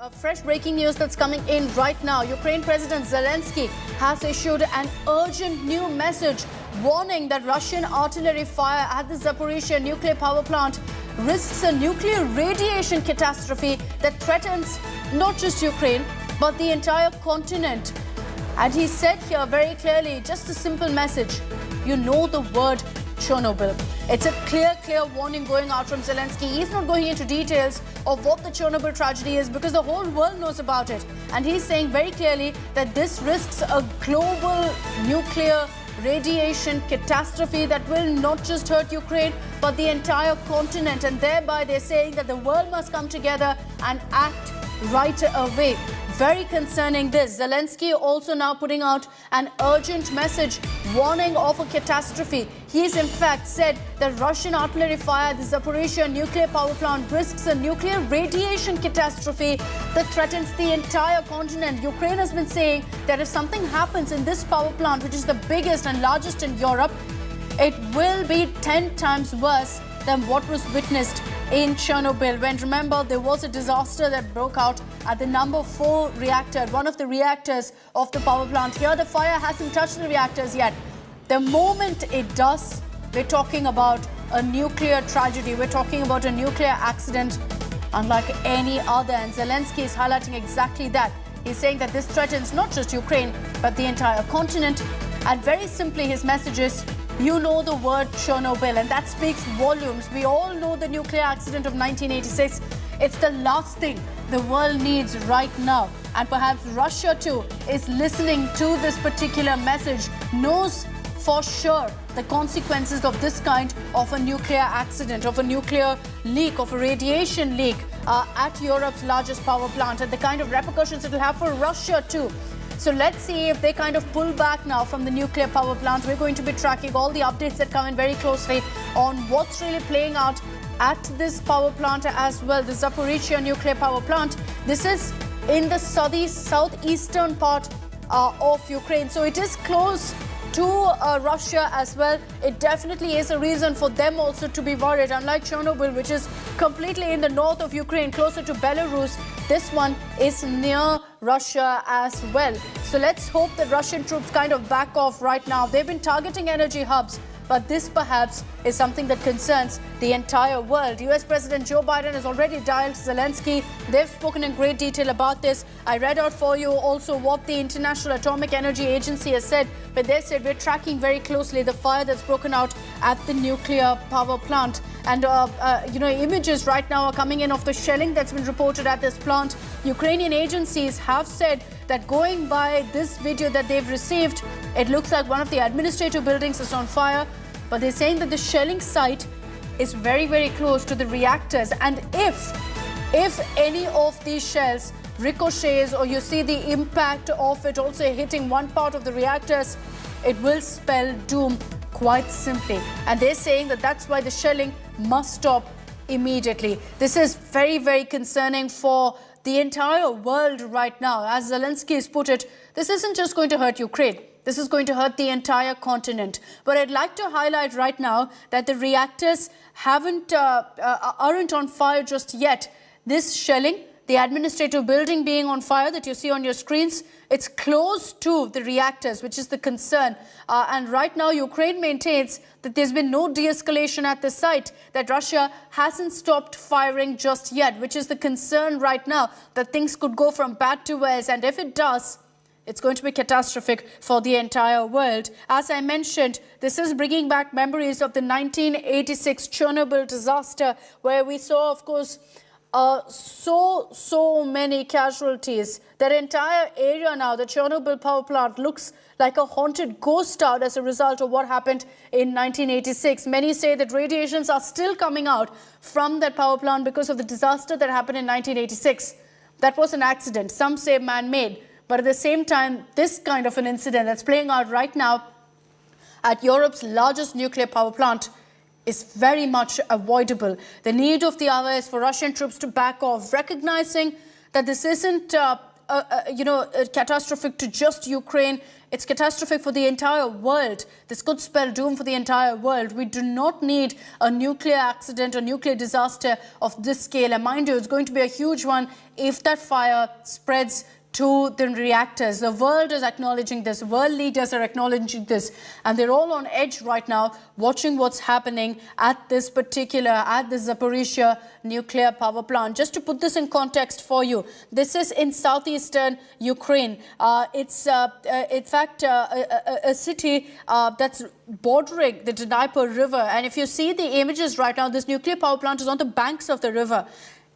Fresh breaking news that's coming in right now. Ukraine President Zelenskyy has issued an urgent new message warning that Russian artillery fire at the Zaporizhzhia nuclear power plant risks a nuclear radiation catastrophe that threatens not just Ukraine but the entire continent. And he said here very clearly, just a simple message, you know the word Chernobyl. It's a clear warning going out from Zelenskyy. He's not going into details of what the Chernobyl tragedy is because the whole world knows about it. And he's saying very clearly that this risks a global nuclear radiation catastrophe that will not just hurt Ukraine but the entire continent. And thereby they're saying that the world must come together and act right away. Very concerning this. Zelenskyy also now putting out an urgent message warning of a catastrophe. He's in fact said that Russian artillery fire at the Zaporizhzhia nuclear power plant risks a nuclear radiation catastrophe that threatens the entire continent. Ukraine has been saying that if something happens in this power plant, which is the biggest and largest in Europe, it will be 10 times worse than what was witnessed in Chernobyl, when, remember, there was a disaster that broke out at the number 4 reactor, one of the reactors of the power plant. Here the fire hasn't touched the reactors yet. The moment it does, we're talking about a nuclear tragedy. We're talking about a nuclear accident unlike any other. And Zelenskyy is highlighting exactly that. He's saying that this threatens not just Ukraine but the entire continent. And very simply his message is, you know the word Chernobyl, and that speaks volumes. We all know the nuclear accident of 1986. It's the last thing the world needs right now. And perhaps Russia too is listening to this particular message, knows for sure the consequences of this kind of a nuclear accident, of a nuclear leak, of a radiation leak at Europe's largest power plant, and the kind of repercussions it will have for Russia too. So let's see if they kind of pull back now from the nuclear power plant. We're going to be tracking all the updates that come in very closely on what's really playing out at this power plant as well, the Zaporizhzhia nuclear power plant. This is in the southeastern part of Ukraine. So it is close to Russia as well. It definitely is a reason for them also to be worried. Unlike Chernobyl, which is completely in the north of Ukraine, closer to Belarus, this one is near Russia as well. So let's hope that Russian troops kind of back off right now. They've been targeting energy hubs, but this perhaps is something that concerns the entire world. US President Joe Biden has already dialed Zelenskyy. They've spoken in great detail about this. I read out for you also what the International Atomic Energy Agency has said, but they said we're tracking very closely the fire that's broken out at the nuclear power plant. And, images right now are coming in of the shelling that's been reported at this plant. Ukrainian agencies have said that going by this video that they've received, it looks like one of the administrative buildings is on fire. But they're saying that the shelling site is very, very close to the reactors. And if any of these shells ricochets or you see the impact of it also hitting one part of the reactors, it will spell doom quite simply. And they're saying that that's why the shelling must stop immediately. This is very, very concerning for the entire world right now. As Zelenskyy has put it, this isn't just going to hurt Ukraine. This is going to hurt the entire continent. But I'd like to highlight right now that the reactors aren't on fire just yet. This shelling, the administrative building being on fire that you see on your screens, it's close to the reactors, which is the concern. And right now, Ukraine maintains that there's been no de-escalation at the site, that Russia hasn't stopped firing just yet, which is the concern right now, that things could go from bad to worse. And if it does, it's going to be catastrophic for the entire world. As I mentioned, this is bringing back memories of the 1986 Chernobyl disaster, where we saw, of course, so many casualties. That entire area now, the Chernobyl power plant, looks like a haunted ghost town as a result of what happened in 1986. Many say that radiations are still coming out from that power plant because of the disaster that happened in 1986. That was an accident. Some say man-made. But at the same time, this kind of an incident that's playing out right now at Europe's largest nuclear power plant is very much avoidable. The need of the hour is for Russian troops to back off, recognizing that this isn't catastrophic to just Ukraine. It's catastrophic for the entire world. This could spell doom for the entire world. We do not need a nuclear accident or nuclear disaster of this scale. And mind you, it's going to be a huge one if that fire spreads to the reactors. The world is acknowledging this. World leaders are acknowledging this. And they're all on edge right now, watching what's happening at the Zaporizhzhia nuclear power plant. Just to put this in context for you, this is in southeastern Ukraine. It's in fact a city that's bordering the Dnieper River. And if you see the images right now, this nuclear power plant is on the banks of the river.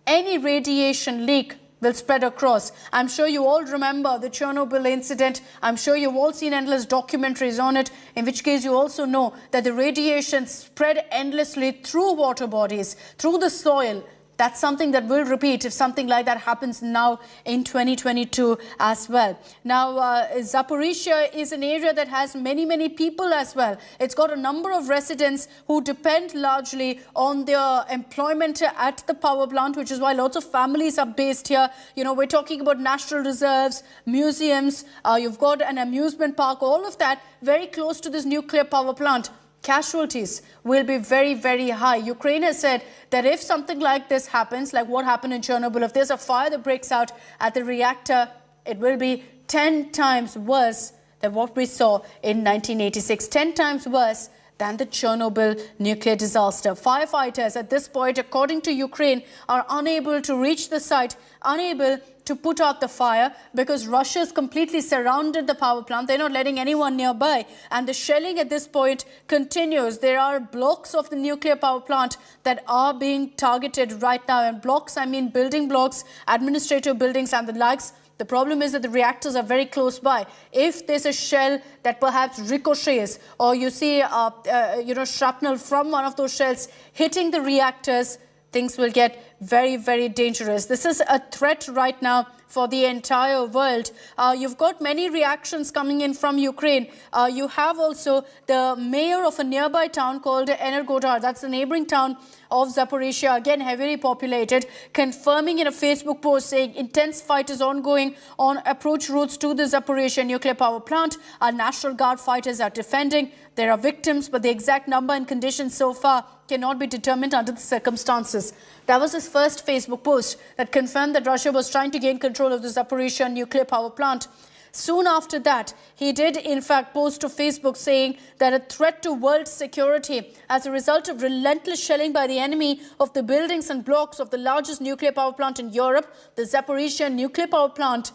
Any radiation leak will spread across. I'm sure you all remember the Chernobyl incident. I'm sure you've all seen endless documentaries on it, in which case you also know that the radiation spread endlessly through water bodies, through the soil. That's something that will repeat if something like that happens now in 2022 as well. Now, Zaporizhzhia is an area that has many people as well. It's got a number of residents who depend largely on their employment at the power plant, which is why lots of families are based here. You know, we're talking about natural reserves, museums, you've got an amusement park, all of that very close to this nuclear power plant. Casualties will be very high. Ukraine has said that if something like this happens, like what happened in Chernobyl, if there's a fire that breaks out at the reactor, it will be 10 times worse than what we saw in 1986, 10 times worse than the Chernobyl nuclear disaster. Firefighters at this point, according to Ukraine, are unable to reach the site, unable to put out the fire because Russia's completely surrounded the power plant. They're not letting anyone nearby. And the shelling at this point continues. There are blocks of the nuclear power plant that are being targeted right now. And blocks, I mean building blocks, administrative buildings and the likes. The problem is that the reactors are very close by. If there's a shell that perhaps ricochets, or you see, shrapnel from one of those shells hitting the reactors, things will get very dangerous. This is a threat right now for the entire world. You've got many reactions coming in from Ukraine. You have also the mayor of a nearby town called Energodar. That's the neighboring town of Zaporizhzhia, again heavily populated, confirming in a Facebook post saying intense fight is ongoing on approach routes to the Zaporizhzhia nuclear power plant. Our National Guard fighters are defending. There are victims, but the exact number and conditions so far cannot be determined under the circumstances. That was his first Facebook post that confirmed that Russia was trying to gain control of the Zaporizhzhia nuclear power plant. Soon after that, he did in fact post to Facebook saying that a threat to world security as a result of relentless shelling by the enemy of the buildings and blocks of the largest nuclear power plant in Europe, the Zaporizhzhia nuclear power plant,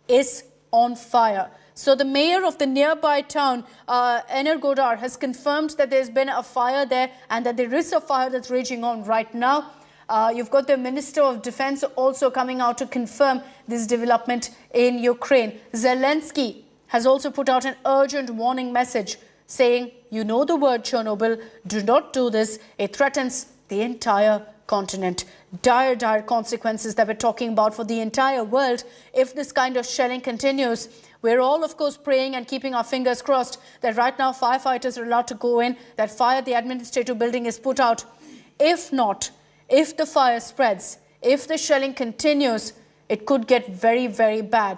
is on fire. So the mayor of the nearby town, Energodar, has confirmed that there's been a fire there and that there is a fire that's raging on right now. You've got the Minister of Defense also coming out to confirm this development in Ukraine. Zelenskyy has also put out an urgent warning message saying, you know the word Chernobyl, do not do this. It threatens the entire continent. Dire consequences that we're talking about for the entire world if this kind of shelling continues. We're all, of course, praying and keeping our fingers crossed that right now firefighters are allowed to go in, that fire at the administrative building is put out. If not, if the fire spreads, if the shelling continues, it could get very bad.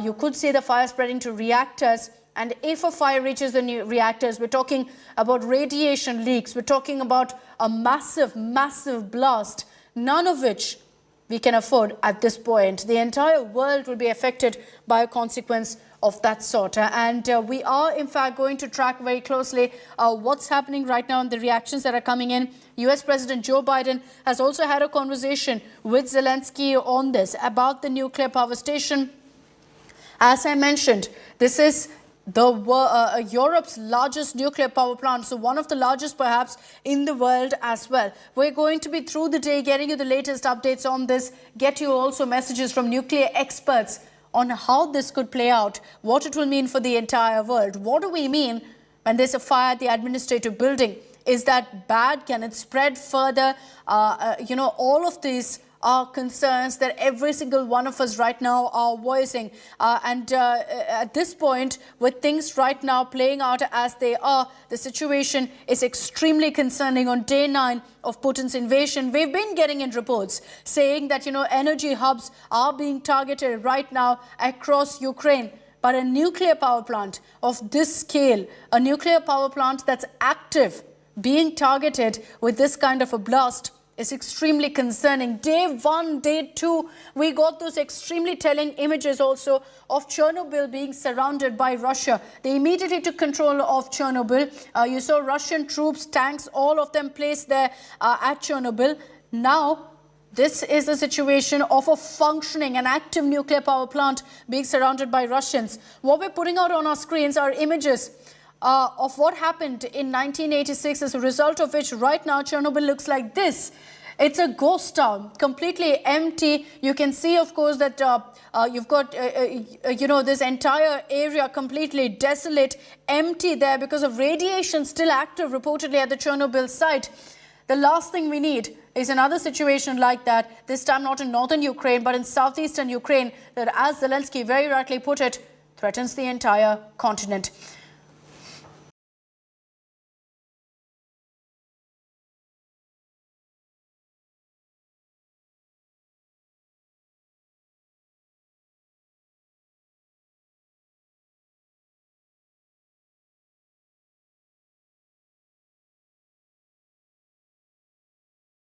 You could see the fire spreading to reactors. And if a fire reaches the new reactors, we're talking about radiation leaks. We're talking about a massive blast, none of which we can afford at this point. The entire world will be affected by a consequence of that sort. And we are, in fact, going to track very closely what's happening right now and the reactions that are coming in. US President Joe Biden has also had a conversation with Zelenskyy on this, about the nuclear power station. As I mentioned, this is Europe's largest nuclear power plant, so one of the largest perhaps in the world as well. We're going to be through the day getting you the latest updates on this, get you also messages from nuclear experts on how this could play out, what it will mean for the entire world. What do we mean when there's a fire at the administrative building? Is that bad? Can it spread further? All of these are concerns that every single one of us right now are voicing. At this point, with things right now playing out as they are, the situation is extremely concerning. On day 9 of Putin's invasion, we've been getting in reports saying that, energy hubs are being targeted right now across Ukraine. But a nuclear power plant of this scale, a nuclear power plant that's active, being targeted with this kind of a blast is extremely concerning. Day 1, day 2, we got those extremely telling images also of Chernobyl being surrounded by Russia. They immediately took control of Chernobyl. You saw Russian troops, tanks, all of them placed there at Chernobyl. Now, this is the situation of a functioning and active nuclear power plant being surrounded by Russians. What we're putting out on our screens are images of what happened in 1986, as a result of which right now Chernobyl looks like this. It's a ghost town, completely empty. You can see, of course, that you've got, this entire area completely desolate, empty there because of radiation still active reportedly at the Chernobyl site. The last thing we need is another situation like that, this time not in northern Ukraine, but in southeastern Ukraine, that, as Zelenskyy very rightly put it, threatens the entire continent.